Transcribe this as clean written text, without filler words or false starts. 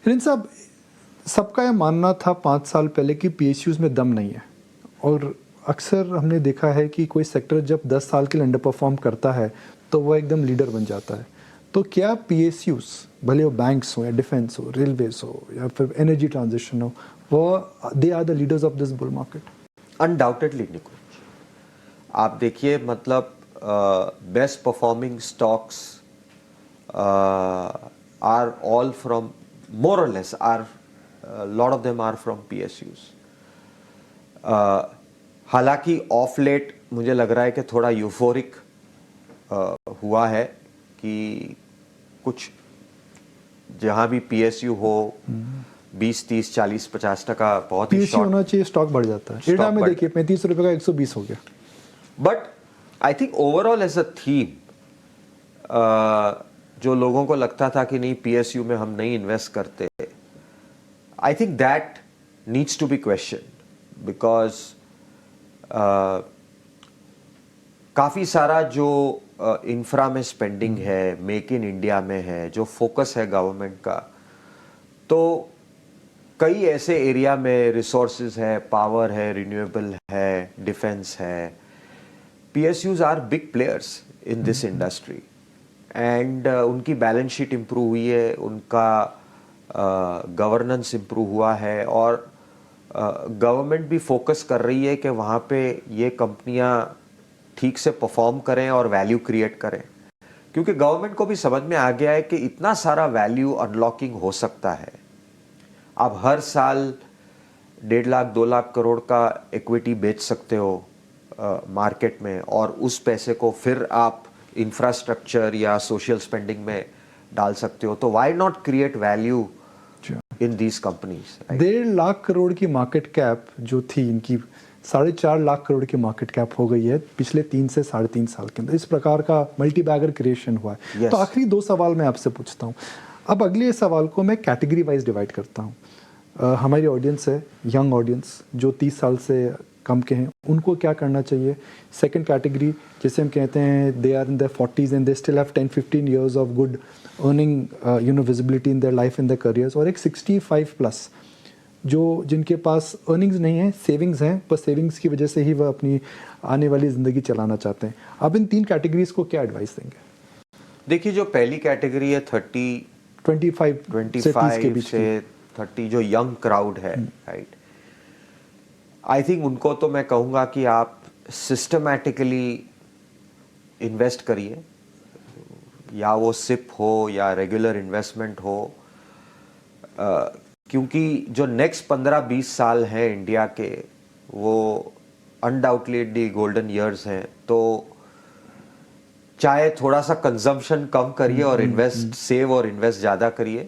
हिरेन साहब, सबका यह मानना था 5 साल पहले कि पीएसयूज़ में दम नहीं है, और अक्सर हमने देखा है कि कोई सेक्टर जब 10 साल के लिए अंडर परफॉर्म करता है तो वह एकदम लीडर बन जाता है। तो क्या पीएसयूज़, भले वो बैंक्स हो या डिफेंस हो, रेलवेज हो या फिर एनर्जी ट्रांजिशन हो, वो they are the leaders of this bull market? Undoubtedly Nikunj, आप देखिए, मतलब best performing stocks are all from, more or less are, lot of them are from PSUs. हालांकि ऑफ लेट मुझे लग रहा है कि थोड़ा यूफोरिक हुआ है कि कुछ जहां भी पीएसयू हो 20, 30, 40, 50% बहुत ही पीएसयू होना चाहिए, स्टॉक बढ़ जाता है। इड़ा में देखिए 35 रुपए का 120 हो गया। But I think overall as a theme, जो लोगों को लगता था कि नहीं पीएसयू में हम नहीं इन्वेस्ट करते, I think that needs to be question, because काफी सारा जो इंफ्रा में स्पेंडिंग है, मेक इन इंडिया में है, जो फोकस है गवर्नमेंट का, तो कई ऐसे एरिया में रिसोर्सेज है, पावर है, रिन्यूएबल है, डिफेंस है। PSUs are big players in this industry, and उनकी बैलेंस शीट इंप्रूव हुई है, उनका गवर्नेंस इंप्रूव हुआ है, और गवर्नमेंट भी फोकस कर रही है कि वहाँ पे ये कंपनियाँ ठीक से परफॉर्म करें और वैल्यू क्रिएट करें, क्योंकि गवर्नमेंट को भी समझ में आ गया है कि इतना सारा वैल्यू अनलॉकिंग हो सकता है। आप हर साल 1.5 लाख 2 लाख करोड़ का इक्विटी बेच सकते हो मार्केट में, और उस पैसे को फिर आप इंफ्रास्ट्रक्चर या सोशल स्पेंडिंग में डाल सकते हो। तो why not create value in these companies. 1.5 lakh crore की मार्केट कैप जो थी इनकी, 4.5 लाख करोड़ की मार्केट कैप हो गई है पिछले 3 से 3.5 साल के अंदर। इस प्रकार का मल्टी बैगर क्रिएशन हुआ है। Yes. तो आखिरी 2 सवाल मैं आपसे पूछता हूँ। अब अगले सवाल को मैं कैटेगरी वाइज डिवाइड करता हूँ। हमारी ऑडियंस है यंग ऑडियंस जो 30 साल से कम के हैं, उनको क्या करना चाहिए? सेकंड कैटेगरी, जैसे हम कहते हैं they are in their 40s and they still have 10-15 years of good earning visibility in their life, in their careers. और एक 65 प्लस जो जिनके पास अर्निंग्स नहीं है, सेविंग्स हैं, पर सेविंग्स की वजह से ही वह अपनी आने वाली ज़िंदगी चलाना चाहते हैं। अब इन 3 कैटेगरीज को क्या एडवाइस देंगे? देखिए, जो पहली कैटेगरी है 25 के बीच से 30, जो यंग क्राउड है, राइट, आई थिंक उनको तो मैं कहूँगा कि आप सिस्टमैटिकली इन्वेस्ट करिए, या वो सिप हो या रेगुलर इन्वेस्टमेंट हो, क्योंकि जो नेक्स्ट 15-20 साल हैं इंडिया के, वो अनडाउटली गोल्डन ईयर्स हैं। तो चाहे थोड़ा सा कंजम्पशन कम करिए और इन्वेस्ट, सेव और इन्वेस्ट ज़्यादा करिए।